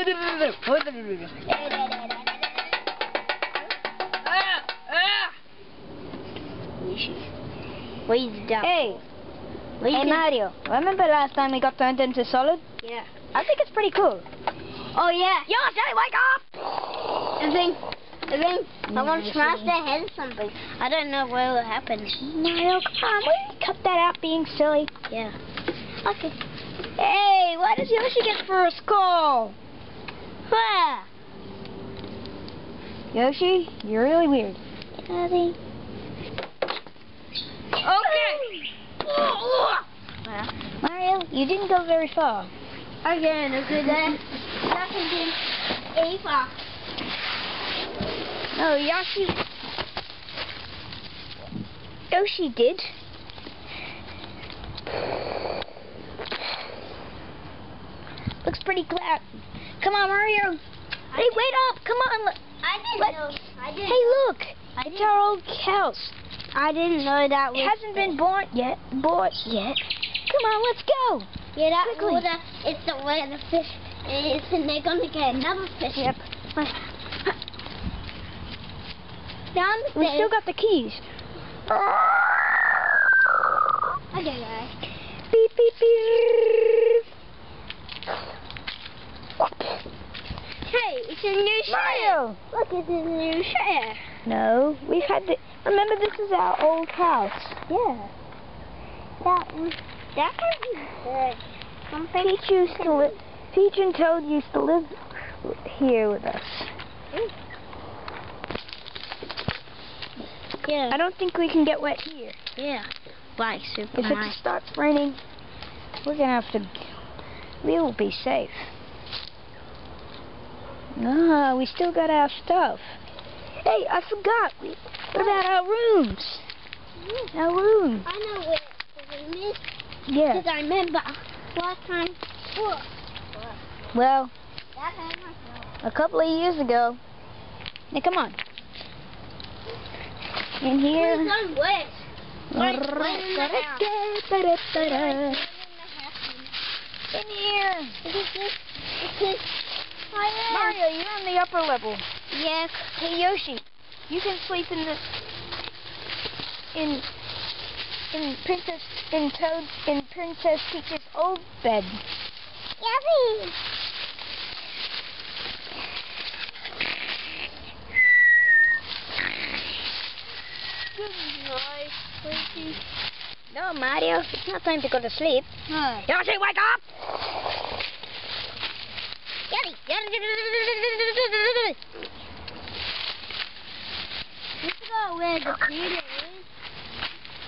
Hey! Hey Mario, remember last time we got turned into solid? Yeah. I think it's pretty cool. Oh yeah. Yoshi, wake up! I think I want to smash their head or something. I don't know what will happen. Mario, come on, will you cut that out being silly? Yeah. Okay. Hey, why does Yoshi get for a skull? Where? Yoshi, you're really weird. Daddy. Okay. Mario, you didn't go very far. Again, look at that. Nothing Ava. No, Yoshi did. Looks pretty glad. Come on, Mario. Hey, wait up. Come on. Hey, look. It's our old house. I didn't know that was... It hasn't been bought yet. Come on, let's go. Yeah, that quickly. water is where the fish is, and they're going to get another fish. Yep. Down the We stairs. still got the keys. Okay, guys. Beep, beep, beep. Hey, it's a new chair. Mario. Look, it's a new chair. No, we've had the... Remember, this is our old house. Yeah. That can be good. Peach and Toad used to live here with us. Yeah. I don't think we can get wet here. Yeah. Like If Superman. it starts raining, we're gonna have to... We'll be safe. Ah, we still got our stuff. Hey, I forgot. What about our rooms? Our room. I know where the room is. Yeah. Because I remember last time. Well, That had myself. a couple of years ago. Now, come on. In here. Please don't wet. Like, wet in the house. In here. Because Mario, you're on the upper level. yes. Hey Yoshi, you can sleep in Princess Peach's old bed. Yummy. Good night, Slinky. No, Mario, it's not time to go to sleep. Huh. Yoshi, wake up! Yummy. Let's go where the theater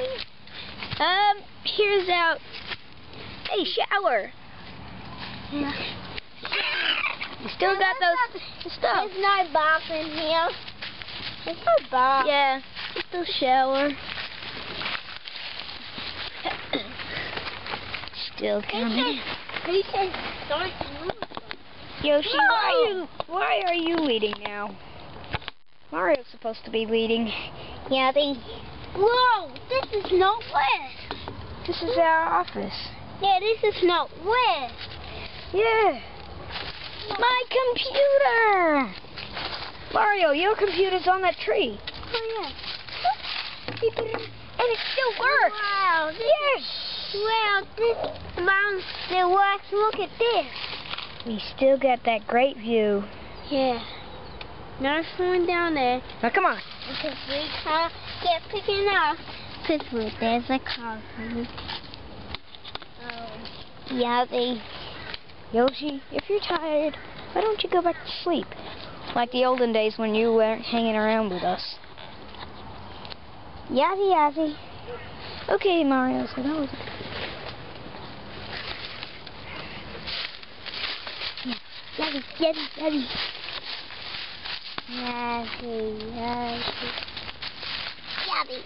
is. Here's our... Hey, shower. Yeah. You still got those stuff. There's no bath in here. There's no bath. Yeah, just a shower. Still coming. He says, don't move. Yoshi, Whoa. why are you leading now? Mario's supposed to be leading. Yeah, whoa, this is not wet. This is our office. Yeah, this is not wet. Yeah. My computer! Mario, your computer's on that tree. Oh, yeah. And it still works. Wow. Yes. Wow, this mountain still works. Look at this. We still got that great view. Yeah. No falling down there. Now, come on. Because we can't get picking up. Because there's a car coming. Yeah, Yoshi, if you're tired, why don't you go back to sleep? Like the olden days when you weren't hanging around with us. Yazzy, yazzy. Okay, Mario, so that was it. Yazzy, yazzy, yazzy. Yazzy, yazzy. Yazzy.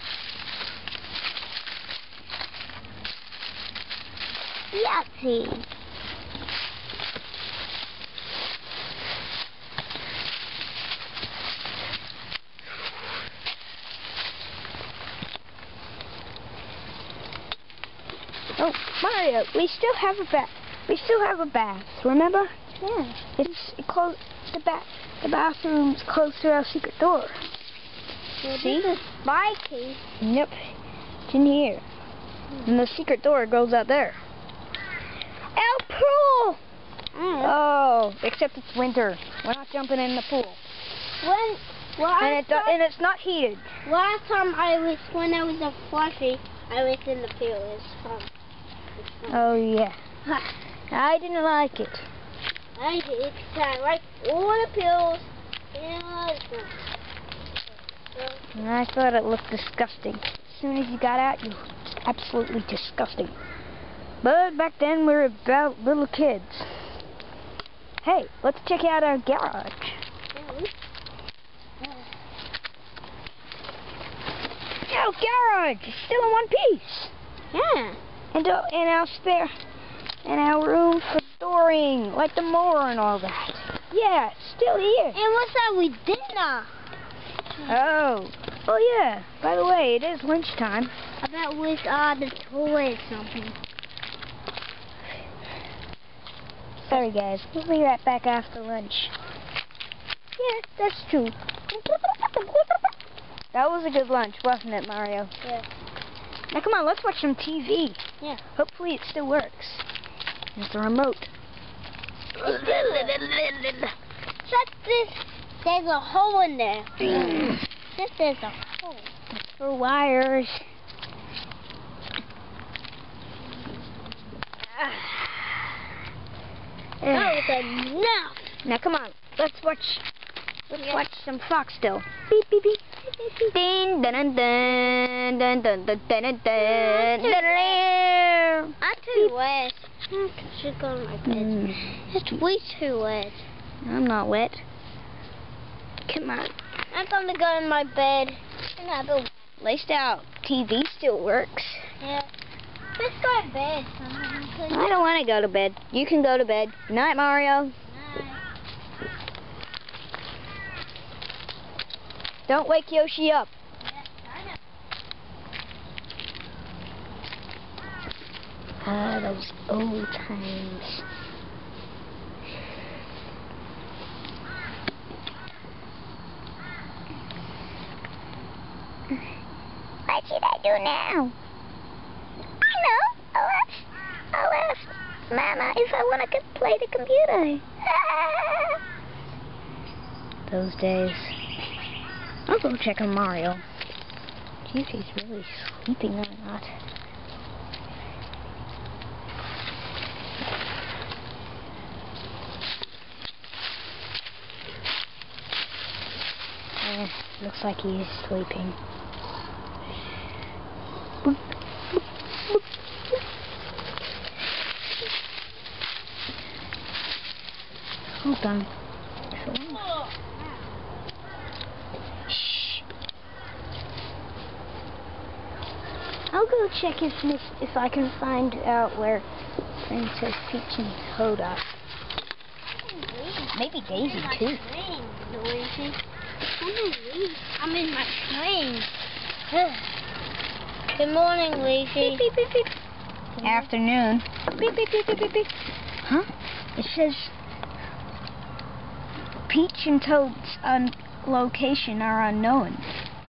Yazzy. Oh, Mario, we still have a bath. We still have a bath, remember? Yeah. It's close. The bathroom's close to our secret door. Well, See? this is my key. Yep. It's in here. And the secret door goes out there. Our pool! Oh, except it's winter. We're not jumping in the pool. And it's not heated. Last time when I was a fluffy, I was in the pool. It's fun. Oh yeah. I didn't like it. I did. I like all the pills. And I thought it looked disgusting. As soon as you got out, you was absolutely disgusting. But back then we were about little kids. Hey, let's check out our garage. Our garage is still in one piece. Yeah. And our room for storing, like the mower and all that. Yeah, it's still here. And what's that we did now? Oh yeah. By the way, it is lunchtime. I bet with the toilet or something. Sorry guys, we'll be right back after lunch. Yeah, that's true. That was a good lunch, wasn't it, Mario? Yeah. Now come on, let's watch some TV. Yeah. Hopefully it still works. There's the remote. Check this. There's a hole in there. There's a hole. It's for wires. That was enough. Now come on, let's watch some Fox still. Beep beep beep. Ding dun dun dun dun dun dun dun dun dun. I'm too wet. I should go to my bed. It's way too wet. I'm not wet. Come on. I'm gonna go in my bed and have a Laced out TV still works. yeah. Let's go to bed. I don't want to go to bed. You can go to bed. Good night, Mario. Don't wake Yoshi up. Ah, those old times. What should I do now? I know. I'll ask Mama if I want to play the computer. Those days. I'll go check on Mario. See if he's really sleeping or not. Looks like he's sleeping. Hold on. Shh. I'll go check if I can find out where Princess Peach and Toad are. Maybe Daisy too. I'm in my train. Good morning, Lucy. Beep, beep, beep, beep. Afternoon. Beep, beep, beep, beep, beep, beep. Huh? It says Peach and Toad's location are unknown.